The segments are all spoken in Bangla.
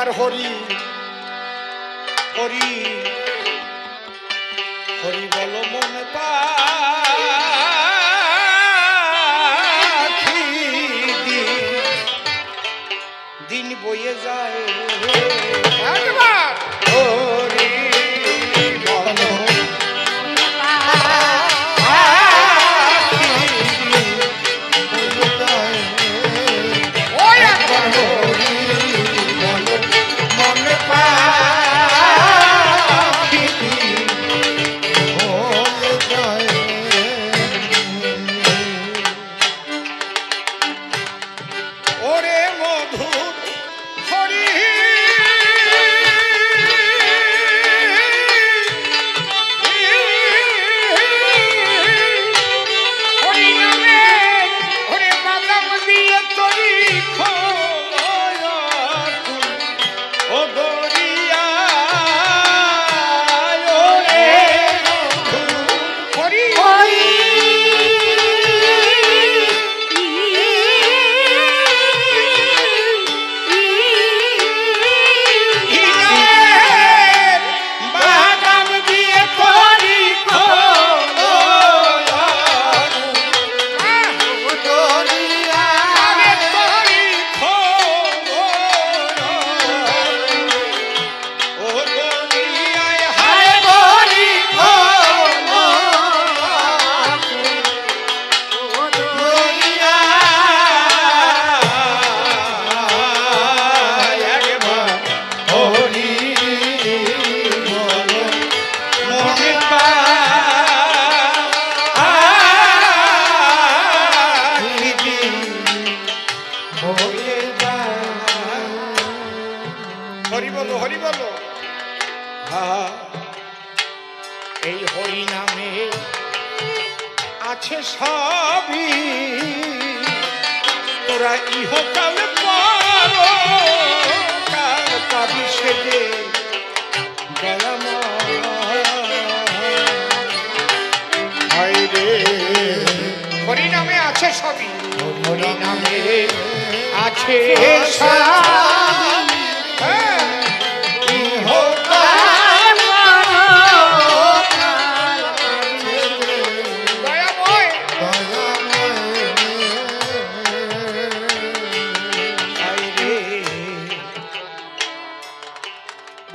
একবার হরি হরি হরি বলো মনে পাখি দিন বয়ে যায় একবার হরি বলো এই হরি নামে আছে সবই তোরা ইহকাল পরকাল পাবি সেজে দয়াময় রে হরি নামে আছে সবই হরি নামে আছে সবই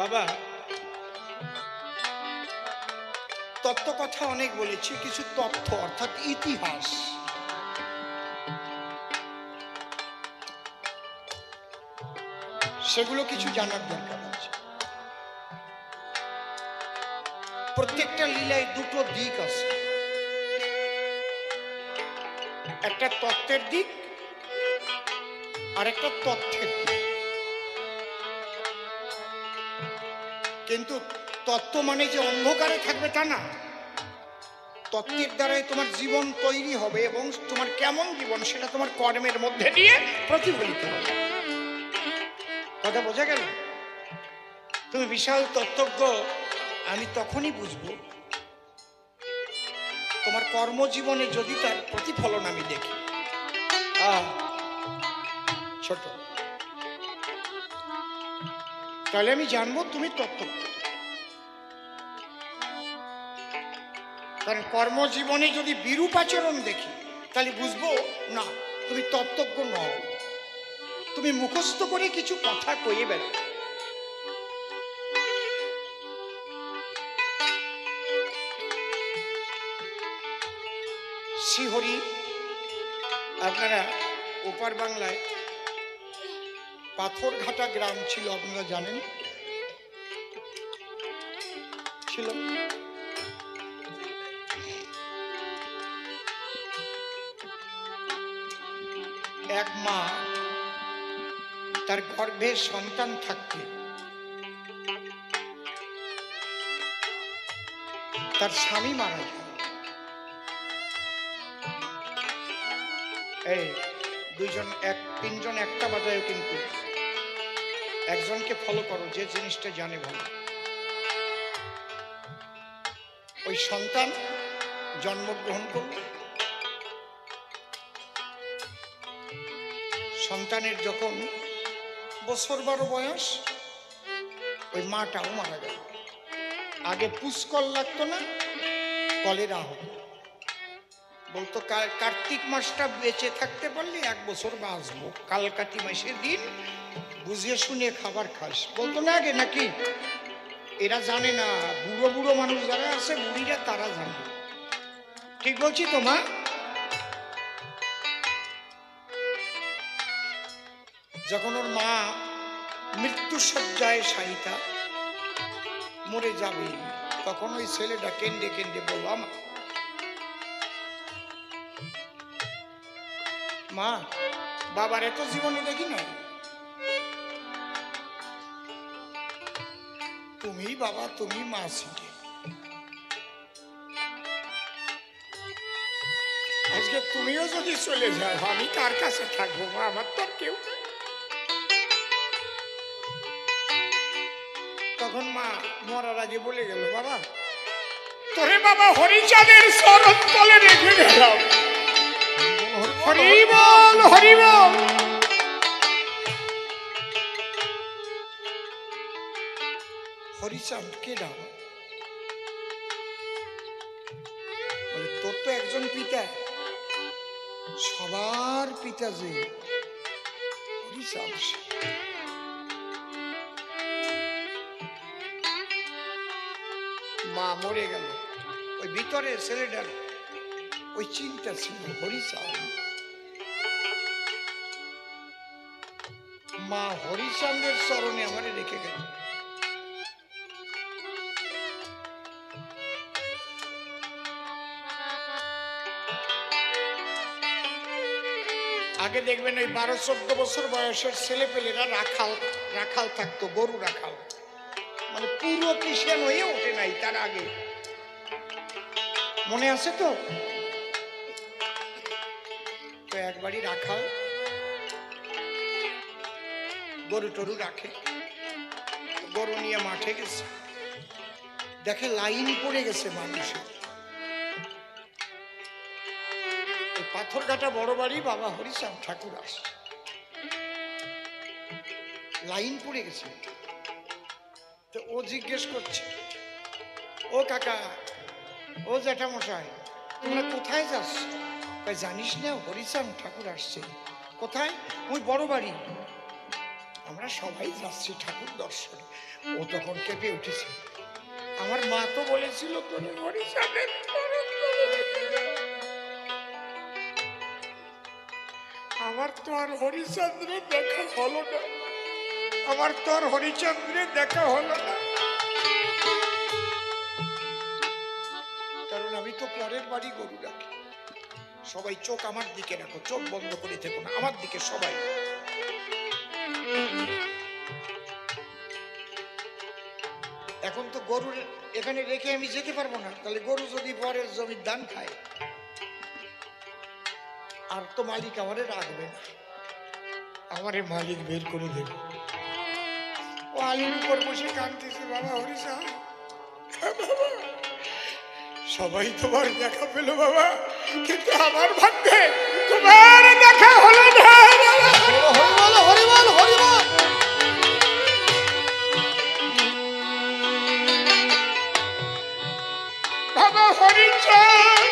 বাবা তত্ত্ব কথা অনেক বলেছি, কিছু তথ্য অর্থাৎ ইতিহাস সেগুলো কিছু জানার দরকার আছে। প্রত্যেকটা লীলায় দুটো দিক আছে, একটা তত্ত্বের দিক আর একটা তথ্যের দিক। কিন্তু তত্ত্ব মানে যে অন্ধকারে থাকবে তা না, তত্ত্বের দ্বারাই তোমার জীবন তৈরি হবে এবং তোমার কেমন জীবন সেটা তোমার কর্মের মধ্যে দিয়ে প্রতিফলিত হবে। কথা বোঝা গেল? তুমি বিশাল তত্ত্বজ্ঞ আমি তখনই বুঝবো তোমার কর্মজীবনে যদি তার প্রতিফলন আমি দেখি। ছোট তাহলে আমি জানবো তুমি তত্ত্বজ্ঞ। কারণ কর্মজীবনে যদি বিরূপ আচরণ দেখি তাহলে বুঝবো না তুমি তত্ত্বজ্ঞ নও, তুমি মুখস্থ করে কিছু কথা কয়ে বেড়াও। শ্রীহরি আপনারা ওপার বাংলায় পাথরঘাটা গ্রাম ছিল, আপনারা জানেন ছিল। এক মা তার গর্ভে সন্তান থাকতে তার স্বামী মারা যায়। এই দুইজন তিনজন একটা বাজায়, কিন্তু একজনকে ফলো করো যে জিনিসটা জানে ভালো। ওই সন্তান জন্মগ্রহণ করল, সন্তানের যখন বছর 12 বয়স ওই মাটাও মারা গেল। আগে পুষ্কর লাগতো না, কলেরা হতো। বলতো কার্তিক মাসটা বেঁচে থাকতে পারলে 1 বছর বাঁচবো, কালকাটি মাসের দিন বুঝিয়ে শুনে খাবার খাস, বলতো না আগে নাকি? এরা জানে না, বুড়ো বুড়ো মানুষ যারা আছে, বুড়িরা, তারা জানে। ঠিক বলছি তো মা? যখন ওর মা মৃত্যুসজ্জায় শায়িতা, মরে যাবে, তখন ওই ছেলেটা কেন্দ্রে কেন্দ্রে বললাম, মা বাবার এত জীবনে দেখি নাই, তুমি বাবা, তুমি মা ছিলে, আজকে তুমিও যদি চলে যাও, আমি কার কাছে থাকবো মা? আমার তো কেউ। তখন মা মরার আগে বলে গেল, বাবা তোরে বাবা হরিচাঁদের চরণ তলে রেখে গেলাম। হরি বল, হরি বল। হরিচাঁদ কে নাম? বলে তোর তো একজন পিতা, সবার পিতা যে হরিচাঁদ। মা মরে গেল, ওই ভিতরে ছেলেটার ওই চিন্তা ছিল, হরিচাঁদ। মা হরিচাঁদের চরণে আমারে রেখে গেল। আগে দেখবেন ওই 12-14 বছর বয়সের ছেলে পেলেরা রাখাল রাখাল থাকতো, গরু রাখাল, মানে পুরো খ্রিস্টান হয়ে ওঠে নাই তার আগে, মনে আছে তো? তো একবারই রাখাল গরু টরু রাখে, গরু নিয়ে মাঠে গেছে, দেখে লাইন পড়ে গেছে মানুষের। পাথরঘাটা বড় বাড়ি বাবা হরিচাঁদ ঠাকুর আসছে, লাইন পড়ে গেছে। তো ও জিজ্ঞেস করছে, ও কাকা, ও জ্যাঠামশাই, তোমরা কোথায় যাস? জানিস না হরিচাঁদ ঠাকুর আসছে? কোথায়? ওই বড় বাড়ি। আমরা সবাই যাচ্ছি ঠাকুর দর্শনে। ও তখন কেঁপে উঠেছে, আমার মা তো বলেছিল তোরে হরিচাঁদের চরণ তলে রেখে গেলাম। আমার তো আর হরিচন্দ্রে দেখা হলো না, আমার তো আর হরিচন্দ্রে দেখা হলো না, কারণ আমি তো পরের বাড়ি গরু রাখি। সবাই চোখ আমার দিকে রাখো, চোখ বন্ধ করে থেকো না, আমার দিকে সবাই। এখন তো গরুর এখানে রেখে আমি যেতে পারবো না, তাহলে গরু যদি পরের জমির ধান খায়, আর তো মালিক আমারে রাখবে না, আমারে মালিক বের করে দেবে। ও আলির উপর বসে কাঁদতেছে, বাবা হরিচাঁদ, বাবা সবাই তোমার দেখা পেল বাবা, কিন্তু আমার ভাগ্যে তোমার দেখা হলো না। বাবা হরিচাঁদ,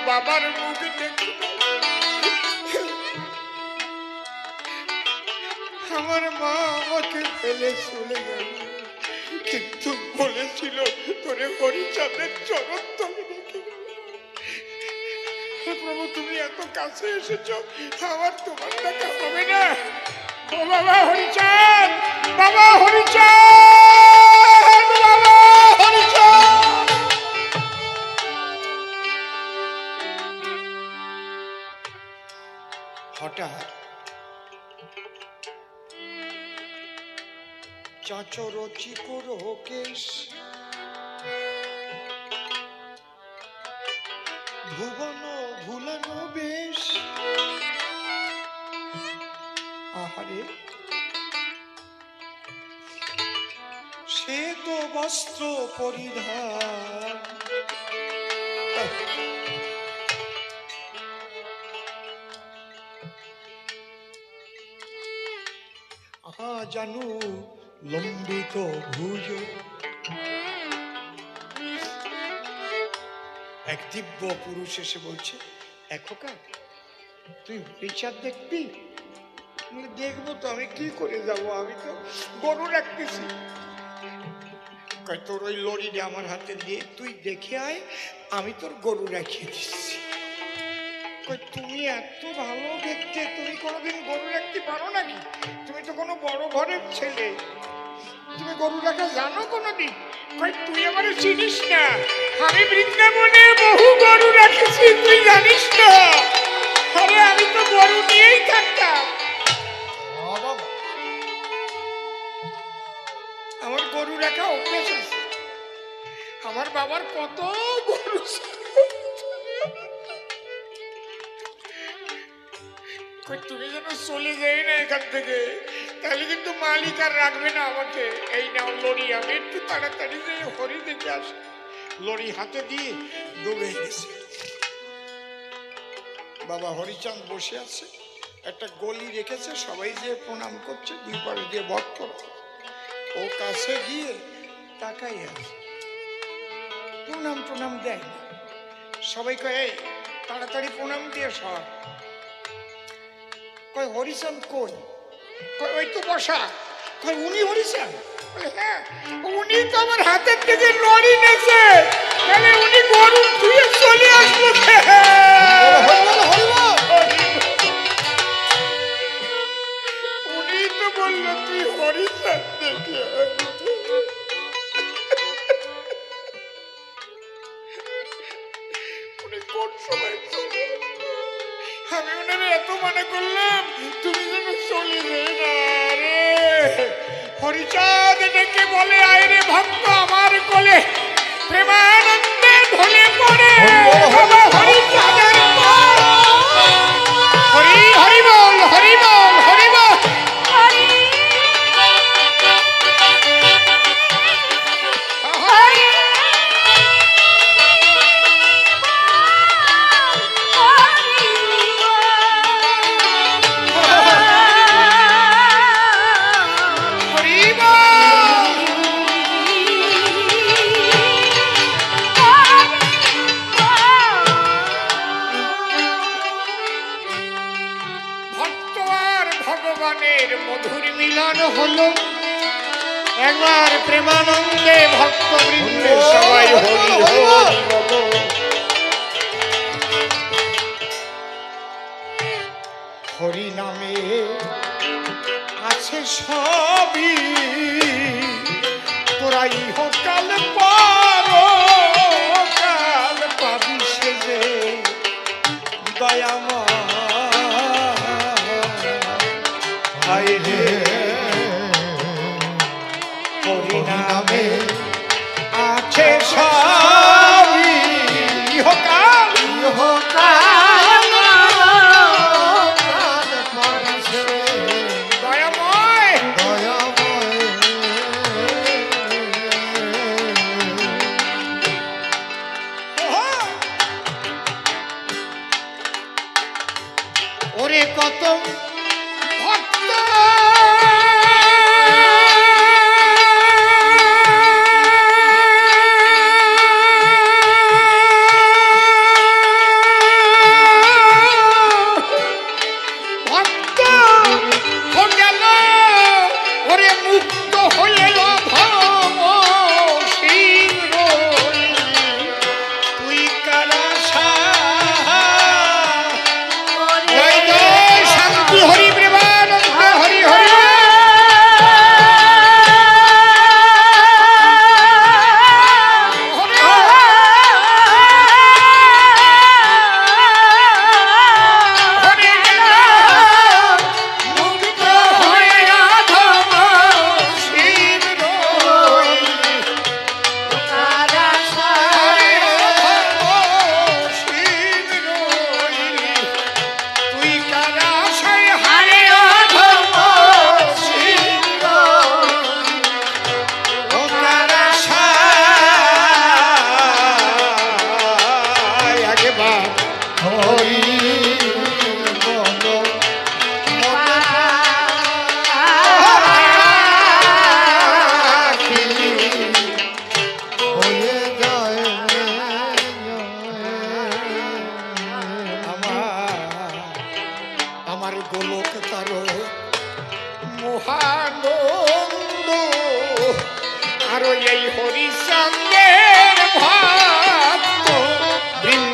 বাবার মুখ দেখি, আমার মা আমাকে ফেলে চলে গেল, কিন্তু বলেছিল তোরে হরিচাঁদের চরণ তলে রেখে গেল। প্রভু তুমি এত কাছে এসেছো, আমার তোমার দেখা হবে না। ও বাবা হরিচাঁদ, বাবা হরিচাঁদ, বাবা হরিচাঁদ। হঠাৎ চাঁচর চিকুর কেশ, ভুবন ভুলানো বেশ, আহারে শ্বেত বস্ত্র পরিধান। জানু লম্বিত ভুজ। এক দিব্য পুরুষ এসে বলছে, এখোকা তুই হরিচাঁদ দেখবি? দেখবো তো, আমি কি করে যাবো, আমি তো গরু রাখতেছি। তোর ওই লরিটা আমার হাতে দিয়ে তুই দেখে আয়, আমি তোর গরু রাখিয়ে দিচ্ছি। তুমি এত ভালো দেখতে, তুমি কোনোদিন গরু রাখতে পারো নাকি? তুমি তো কোনো বড় ঘরের ছেলে, তুমি গরু রাখা জানো কোনোদিন? তুই আমার চিনিস না, আমি বৃন্দাবনে বহু গরু রাখেছি, তুই জানিস না? আরে আমি তো গরু নিয়েই থাকতাম, আমার গরু রাখা অভ্যেস আছে। আমার বাবার কত গরু। তুমি যেন চলে যাই না এখান থেকে, তাহলে কিন্তু মালিক আর রাখবে না আমাকে। এই নাও লরি, আমি একটু তাড়াতাড়ি যে হরি দেখে আসি। লরি হাতে দিয়ে ডুবে গেছে। বাবা হরিচাঁদ বসে আছে, একটা গলি রেখেছে, সবাই যে প্রণাম করছে, দুই পারে দিয়ে ভক্ত। ও কাছে গিয়ে তাকাই আছে, প্রণাম প্রণাম দেয় না। সবাই কয় এই তাড়াতাড়ি প্রণাম দিয়ে সর। কয় হরিচাঁদ কই? কয় ওই তো বসা। কয় উনি হরিচাঁদ? হ্যাঁ, উনি তো আমার হাতের থেকে লরি নেছে, তাহলে উনি গরু ধুয়ে চলে আসলো। উনি তো বললো তুই হরিচাঁদ দেখে। উনি কোন সময় চলে? আমি ওনারে এত মনে করলাম, তুমি যেন চলে যাই না রে। হরিচাঁদ ডেকে বলে, আয় রে ভক্ত আমার কোলে, প্রেমানন্দে ঢলে পড়ে। হরিচাঁদের হরি হরি বল, হরি বল, হরি বল। মধুর মিলন হলো, একবার প্রেমানন্দে ভক্তবৃন্দে সবাই হরি হরি বলো। হরি নামে আছে সবই, তোরা ইহকাল পরকাল পাবি সেজে দয়াময়। হরি নামে আছে সবই, ইহকাল ইহকাল দয়াময় দয়াময়। ওরে কত ভক্ত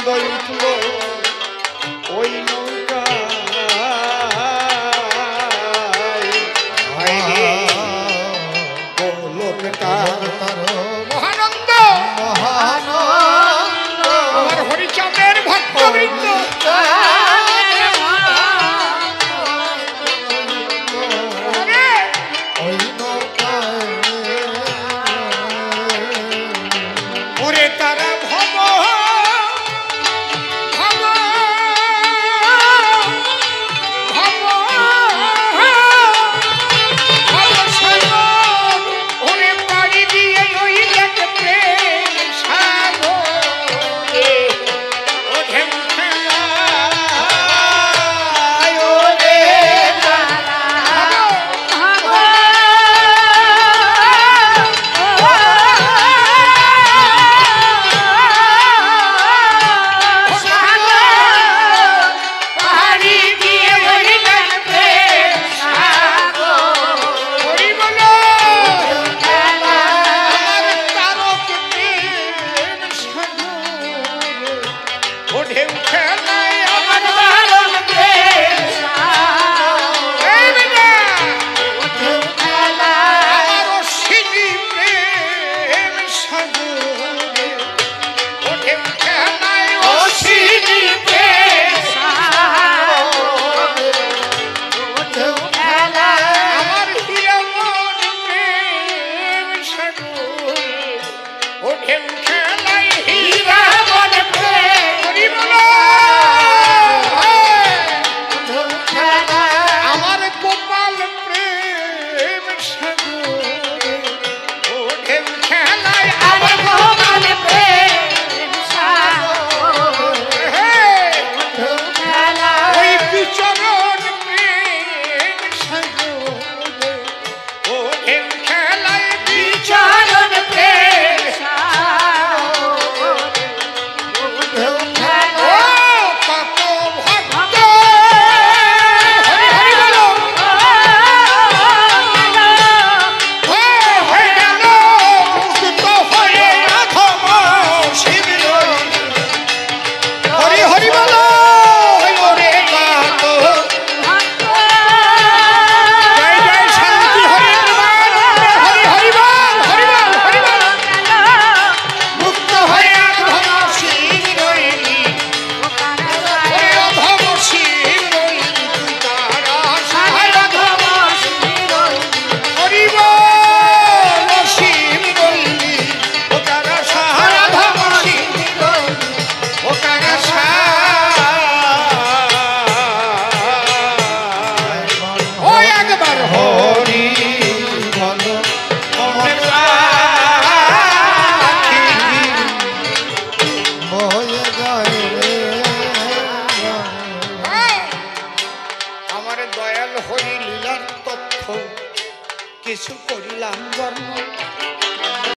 আনন্দ উঠল ওই নৌকা মহানন্দ আমার হরিচন্দ্রের ভক্তবৃন্দ ওরে তারা ভব ভব ভব ভব সাগর ওরে পাড়ি দিয়ে ওই দেখ প্রেম সাগরে ও ঢেউ খেলায় ওরে দয়াল হরি লীলার তথ্য কিছু করিলাম বর্ণ।